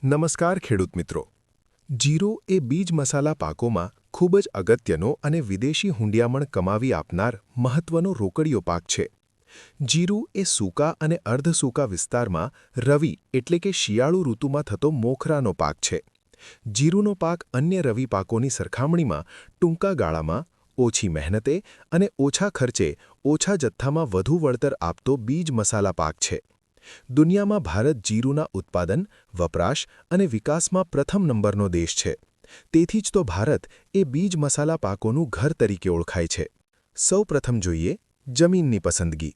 નમસ્કાર ખેડૂત મિત્રો। જીરું એ બીજ મસાલા પાકોમાં ખૂબ જ અગત્યનો અને વિદેશી હુંડિયામણ કમાવી આપનાર મહત્વનો રોકડિયો પાક છે। જીરું એ સૂકા અને અર્ધસૂકા વિસ્તારમાં રવિ એટલે કે શિયાળુ ઋતુમાં થતો મોખરાનો પાક છે। જીરુંનો પાક અન્ય રવિ પાકોની સરખામણીમાં ટૂંકા ગાળામાં, ઓછી મહેનતે અને ઓછા ખર્ચે ઓછા જથ્થામાં વધુ વળતર આપતો બીજ મસાલા પાક છે। દુનિયામાં ભારત જીરુંના ઉત્પાદન, વપરાશ અને વિકાસમાં પ્રથમ નંબરનો દેશ છે। તેથી જ તો ભારત એ બીજ મસાલા પાકોનું ઘર તરીકે ઓળખાય છે। સૌપ્રથમ જોઈએ જમીનની પસંદગી।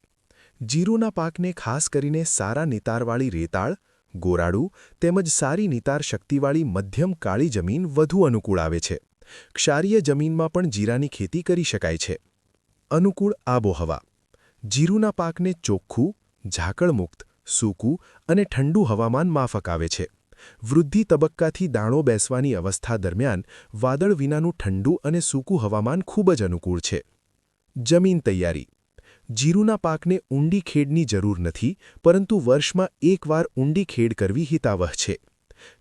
જીરુંના પાકને ખાસ કરીને સારા નિતારવાળી રેતાળ, ગોરાડું તેમજ સારી નિતાર શક્તિવાળી મધ્યમ કાળી જમીન વધુ અનુકૂળ આવે છે। ક્ષારીય જમીનમાં પણ જીરાની ખેતી કરી શકાય છે। અનુકૂળ આબોહવા। જીરુંના પાકને ચોખ્ખું, ઝાકળમુક્ત, સૂકું અને ઠંડુ હવામાન માફક આવે છે। વૃદ્ધિ તબક્કાથી દાણો બેસવાની અવસ્થા દરમિયાન વાદળ વિનાનું ઠંડુ અને સૂકું હવામાન ખૂબ જ અનુકૂળ છે। જમીન તૈયારી। જીરુંના પાકને ઊંડી ખેડની જરૂર નથી, પરંતુ વર્ષમાં એકવાર ઊંડી ખેડ કરવી હિતાવહ છે।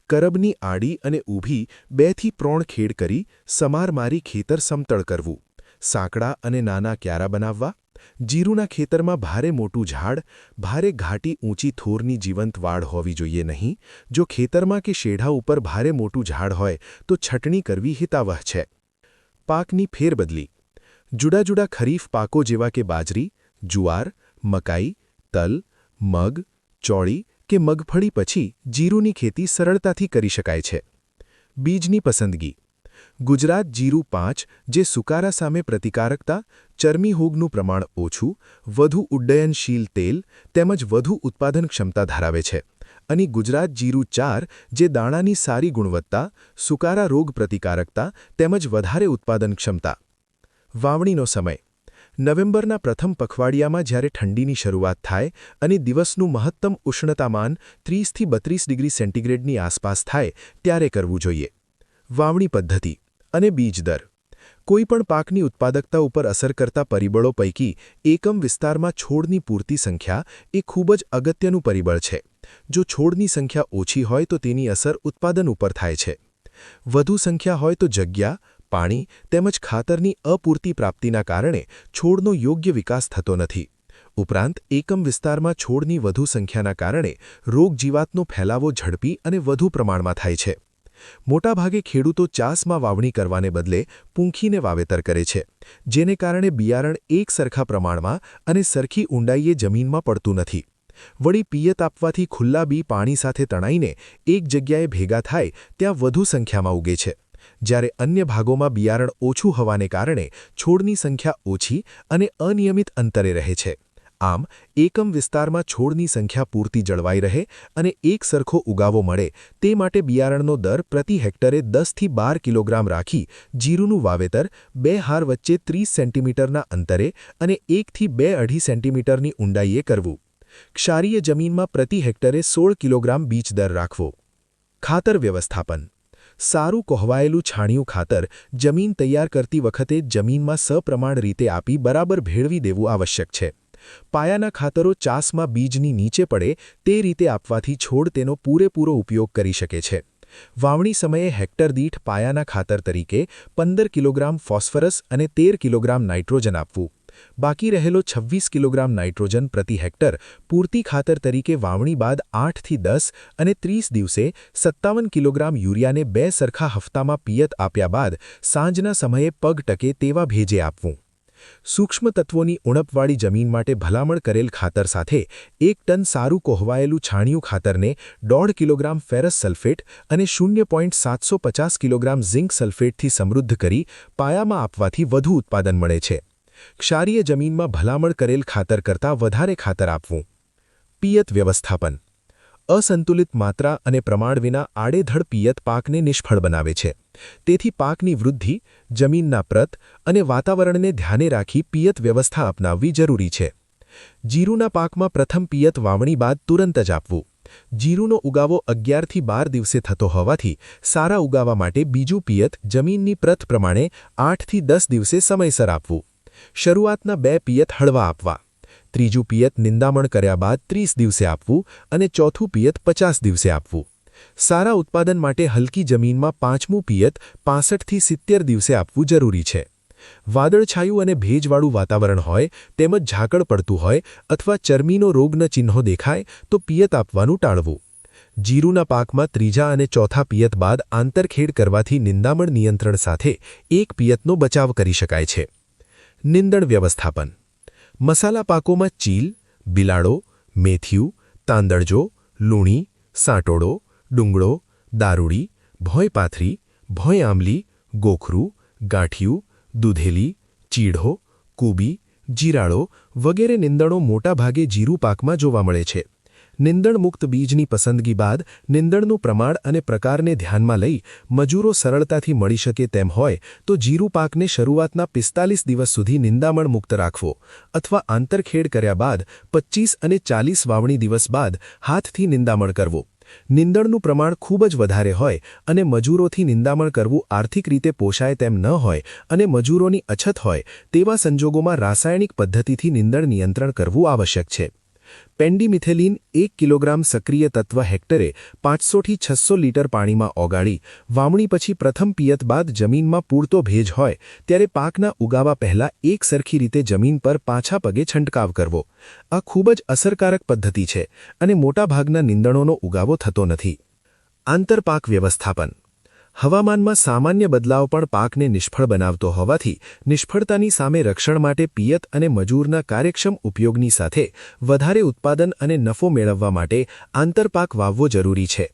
કરબની આડી અને ઊભી 2 થી 3 ખેડ કરી સમાર મારી ખેતર સમતળ કરવું, સાંકડા અને નાના ક્યારા બનાવવા। જીરુંના ખેતરમાં ભારે મોટું ઝાડ, ભારે ઘાટી ઊંચી થોરની જીવંત વાડ હોવી જોઈએ નહીં। જો ખેતરમાં કે શેઢા ઉપર ભારે મોટું ઝાડ હોય તો છટણી કરવી હિતાવહ છે। પાકની ફેરબદલી। જુદા જુદા ખરીફ પાકો જેવા કે બાજરી, જુવાર, મકાઈ, તલ, મગ, ચોળી કે મગફળી પછી જીરુંની ખેતી સરળતાથી કરી શકાય છે। બીજની પસંદગી। ગુજરાત જીરું 5 જે સુકારા સામે પ્રતિકારકતા, ચરમી હોગનું પ્રમાણ ઓછું, વધુ ઉડ્ડયનશીલ તેલ તેમજ વધુ ઉત્પાદન ક્ષમતા ધરાવે છે, અને ગુજરાત જીરું 4 જે દાણાની સારી ગુણવત્તા, સુકારા રોગ પ્રતિકારકતા તેમજ વધારે ઉત્પાદન ક્ષમતા। વાવણીનો સમય। નવેમ્બરના પ્રથમ પખવાડિયામાં જ્યારે ઠંડીની શરૂઆત થાય અને દિવસનું મહત્તમ ઉષ્ણતામાન 30 થી 32 ડિગ્રી સેન્ટીગ્રેડની આસપાસ થાય ત્યારે કરવું જોઈએ। વાવણી પદ્ધતિ અને બીજ દર। કોઈપણ પાકની ઉત્પાદકતા ઉપર અસર કરતા પરિબળો પૈકી એકમ વિસ્તારમાં છોડની પૂરતી સંખ્યા એ ખૂબ જ અગત્યનું પરિબળ છે। જો છોડની સંખ્યા ઓછી હોય તો તેની અસર ઉત્પાદન ઉપર થાય છે। વધુ સંખ્યા હોય તો જગ્યા, પાણી તેમજ ખાતરની અપૂરતી પ્રાપ્તિના કારણે છોડનો યોગ્ય વિકાસ થતો નથી। ઉપરાંત એકમ વિસ્તારમાં છોડની વધુ સંખ્યાના કારણે રોગજીવાતનો ફેલાવો ઝડપી અને વધુ પ્રમાણમાં થાય છે। મોટાભાગે ખેડૂતો ચાસમાં વાવણી કરવાને બદલે પૂંખીને વાવેતર કરે છે, જેને કારણે બિયારણ એક સરખા પ્રમાણમાં અને સરખી ઊંડાઈએ જમીનમાં પડતું નથી। વળી પિયત આપવાથી ખુલ્લા બી પાણી સાથે તણાઈને એક જગ્યાએ ભેગા થાય ત્યાં વધુ સંખ્યામાં ઉગે છે, જ્યારે અન્ય ભાગોમાં બિયારણ ઓછું હોવાને કારણે છોડની સંખ્યા ઓછી અને અનિયમિત અંતરે રહે છે। આમ એકમ વિસ્તારમાં છોડની સંખ્યા પૂરતી જળવાઈ રહે અને એક સરખો ઉગાવો મળે તે માટે બિયારણનો દર પ્રતિ હેક્ટરે 10 થી 12 કિલોગ્રામ રાખી જીરુંનું વાવેતર 2 હાર વચ્ચે 30 સેન્ટીમીટરના અંતરે અને 1 થી 2.5 સેન્ટીમીટરની ઊંડાઈએ કરવું। ક્ષારીય જમીનમાં પ્રતિ હેક્ટરે 16 કિલોગ્રામ બીજ દર રાખવો। ખાતર વ્યવસ્થાપન। સારું કોહવાયેલું છાણિયું ખાતર જમીન તૈયાર કરતી વખતે જમીનમાં સપ્રમાણ રીતે આપી બરાબર ભેળવી દેવું આવશ્યક છે। પાયાના ખાતરો ચાસમાં બીજની નીચે પડે તે રીતે આપવાથી છોડ તેનો પૂરેપૂરો ઉપયોગ કરી શકે છે। વાવણી સમયે હેક્ટર દીઠ પાયાના ખાતર તરીકે 15 કિલોગ્રામ ફોસ્ફરસ અને 13 કિલોગ્રામ નાઇટ્રોજન આપવું। બાકી રહેલો 26 કિલોગ્રામ નાઇટ્રોજન પ્રતિ હેક્ટર પૂરતી ખાતર તરીકે વાવણી બાદ 8 થી 10 અને 30 દિવસે 57 કિલોગ્રામ યુરિયાને 2 સરખા હફતામાં પિયત આપ્યા બાદ સાંજના સમયે પગ ટકે તેવા ભેજે આપવું। સૂક્ષ્મ તત્વોની ઉણપવાળી જમીન માટે ભલામણ કરેલ ખાતર સાથે 1 ટન સારું કોહવાયેલું છાણિયું ખાતરને 1.5 કિલોગ્રામ ફેરસ સલ્ફેટ અને 0.750 કિલોગ્રામ ઝિંક સલ્ફેટથી સમૃદ્ધ કરી પાયામાં આપવાથી વધુ ઉત્પાદન મળે છે। ક્ષારીય જમીનમાં ભલામણ કરેલ ખાતર કરતાં વધારે ખાતર આપવું। પિયત વ્યવસ્થાપન। અસંતુલિત માત્રા અને પ્રમાણ વિના આડેધડ પિયત પાકને નિષ્ફળ બનાવે છે। તેથી પાકની વૃદ્ધિ, જમીનના પ્રત અને વાતાવરણને ધ્યાને રાખી પિયત વ્યવસ્થા અપનાવવી જરૂરી છે। જીરુંના પાકમાં પ્રથમ પિયત વાવણી બાદ તુરંત જ આપવું। જીરુંનો ઉગાવો 11 થી 12 દિવસે થતો હોવાથી સારા ઉગાવા માટે બીજું પિયત જમીનની પ્રત પ્રમાણે 8 થી 10 દિવસે સમયસર આપવું। શરૂઆતના 2 પિયત હળવા આપવા। ત્રીજું પિયત નિંદામણ કર્યા બાદ 30 દિવસે આપવું અને ચોથું પિયત 50 દિવસે આપવું। સારા ઉત્પાદન માટે હલકી જમીનમાં 5મું પિયત 65 થી 70 દિવસે આપવું જરૂરી છે. વાદળછાયું અને ભેજવાળું વાતાવરણ હોય તેમજ ઝાકળ પડતું હોય અથવા ચરમીનો રોગના ચિહ્નો દેખાય તો પિયત આપવાનું ટાળવું. જીરુના પાકમાં ત્રીજા અને ચોથા પિયત બાદ આંતરખેડ કરવાથી નિંદામણ નિયંત્રણ સાથે એક પિયતનો બચાવ કરી શકાય છે. નિંદણ વ્યવસ્થાપન. મસાલા પાકોમાં ચીલ, બિલાડો, મેથિયું, તાંદળજો, લૂણી, સાંટોડો, ડુંગળો, દારૂડી, ભોંય પાથરી, ભોંય આંબલી, ગોખરું, ગાંઠિયું, દૂધેલી, ચીઢો, કૂબી, જીરાળો વગેરે નિંદણો મોટાભાગે જીરુ પાકમાં જોવા મળે છે. નિંદણમુક્ત બીજની પસંદગી બાદ નિંદણનું પ્રમાણ અને પ્રકારને ધ્યાનમાં લઈ મજૂરો સરળતાથી મળી શકે તેમ હોય તો જીરુ પાકને શરૂઆતના 45 દિવસ સુધી નિંદામણ મુક્ત રાખવો અથવા આંતરખેડ કર્યા બાદ 25 અને 40 વાવણી દિવસ બાદ હાથથી નિંદામણ કરવો. નિંદણનું પ્રમાણ ખૂબ જ વધારે હોય અને મજૂરોથી નિંદામણ કરવું આર્થિક રીતે પોષાય તેમ ન હોય અને મજૂરોની અછત હોય તેવા સંજોગોમાં રાસાયણિક પદ્ધતિથી નિંદણ નિયંત્રણ કરવું આવશ્યક છે. પેન્ડીમિથેલિન 1 કિલોગ્રામ સક્રિય તત્વ હેક્ટરે 500 થી 600 લીટર પાણીમાં ઓગાળી વાવણી પછી પ્રથમ પિયત બાદ જમીનમાં પૂરતો ભેજ હોય ત્યારે પાકના ઉગાવા પહેલા એક સરખી રીતે જમીન પર પાછા પગે છંટકાવ કરવો. આ ખૂબ જ અસરકારક પદ્ધતિ છે અને મોટાભાગના નિંદણોનો ઉગાવો થતો નથી. આંતરપાક વ્યવસ્થાપન. હવામાનમાં સામાન્ય બદલાવ પણ પાકને નિષ્ફળ બનાવતો હોવાથી નિષ્ફળતાની સામે રક્ષણ માટે પિયત અને મજૂરના કાર્યક્ષમ ઉપયોગની સાથે વધારે ઉત્પાદન અને નફો મેળવવા માટે આંતરપાક વાવવો જરૂરી છે.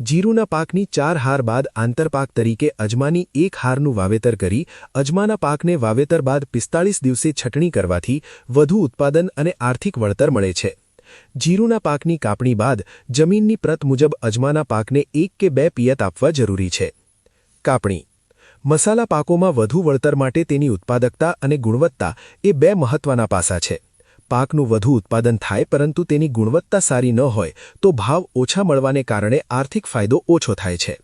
જીરુના પાકની 4 હાર બાદ આંતરપાક તરીકે અજમાની 1 હારનું વાવેતર કરી અજમાના પાકને વાવેતર બાદ 45 દિવસે છટણી કરવાથી વધુ ઉત્પાદન અને આર્થિક વળતર મળે છે. જીરુના પાકની કાપણી બાદ જમીનની પ્રત મુજબ અજમાના પાકને 1 કે 2 પિયત આપવા જરૂરી છે. કાપણી. મસાલા પાકોમાં વધુ વળતર માટે તેની ઉત્પાદકતા અને ગુણવત્તા એ 2 મહત્વના પાસા છે. પાકનું વધુ ઉત્પાદન થાય પરંતુ તેની ગુણવત્તા સારી ન હોય તો ભાવ ઓછા મળવાને કારણે આર્થિક ફાયદો ઓછો થાય છે.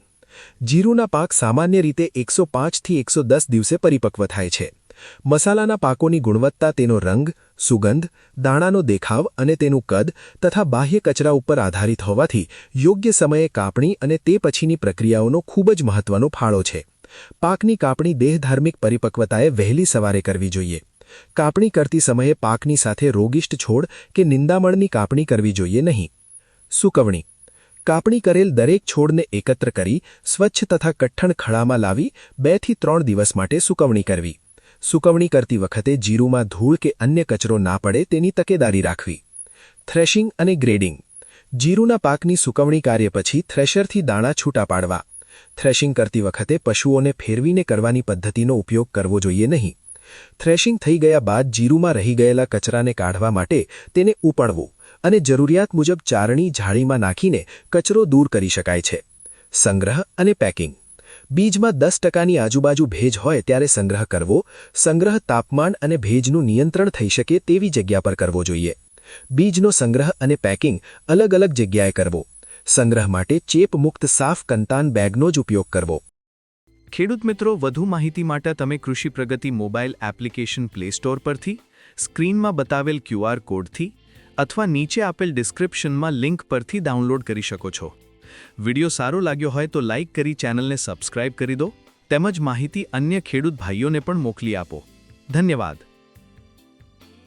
જીરુના પાક સામાન્ય રીતે 105 થી 110 દિવસે પરિપક્વ થાય છે. મસાલાના પાકોની ગુણવત્તા તેનો રંગ, સુગંધ, દાણાનો દેખાવ અને તેનું કદ તથા બાહ્ય કચરા ઉપર આધારિત હોવાથી યોગ્ય સમયે કાપણી અને તે પછીની પ્રક્રિયાઓનો ખૂબ જ મહત્વનો ફાળો છે. પાકની કાપણી દેહધાર્મિક પરિપક્વતાએ વહેલી સવારે કરવી જોઈએ. કાપણી કરતી સમયે પાકની સાથે રોગિષ્ટ છોડ કે નિંદામણની કાપણી કરવી જોઈએ નહીં. સૂકવણી. કાપણી કરેલ દરેક છોડને એકત્ર કરી સ્વચ્છ તથા કઠણ ખળામાં લાવી 2 થી 3 દિવસ માટે સૂકવણી કરવી. સૂકવણી કરતી વખતે જીરુમાં ધૂળ કે અન્ય કચરો ના પડે તેની તકેદારી રાખવી. થ્રેશિંગ અને ગ્રેડિંગ. જીરુના પાકની સૂકવણી કાર્ય પછી થ્રેશરથી દાણા છૂટા પાડવા. થ્રેશિંગ કરતી વખતે પશુઓને ફેરવીને કરવાની પદ્ધતિનો ઉપયોગ કરવો જોઈએ નહીં. થ્રેશિંગ થઈ ગયા બાદ જીરુમાં રહી ગયેલા કચરાને કાઢવા માટે તેને ઉપાડવું અને જરૂરિયાત મુજબ ચારણી ઝાડીમાં નાખીને કચરો દૂર કરી શકાય છે. સંગ્રહ અને પેકિંગ. બીજમાં 10%ની આજુબાજુ ભેજ હોય ત્યારે સંગ્રહ કરવો. સંગ્રહ તાપમાન અને ભેજનું નિયંત્રણ થઈ શકે તેવી જગ્યા પર કરવો જોઈએ. બીજનો સંગ્રહ અને પેકિંગ અલગ અલગ જગ્યાએ કરવો. સંગ્રહ માટે ચેપમુક્ત સાફ કંતાન બેગનો જ ઉપયોગ કરવો. ખેડૂત મિત્રો, વધુ માહિતી માટે તમે કૃષિ પ્રગતિ મોબાઈલ એપ્લિકેશન પ્લે સ્ટોર પરથી, સ્ક્રીનમાં બતાવેલ QR કોડથી અથવા નીચે આપેલ ડિસ્ક્રિપ્શનમાં લિંક પરથી ડાઉનલોડ કરી શકો છો. વિડિયો સારો લાગ્યો હોય તો લાઇક કરી ચેનલને સબસ્ક્રાઇબ કરી દો તેમજ માહિતી અન્ય ખેડૂત ભાઈઓને પણ મોકલી આપો. ધન્યવાદ.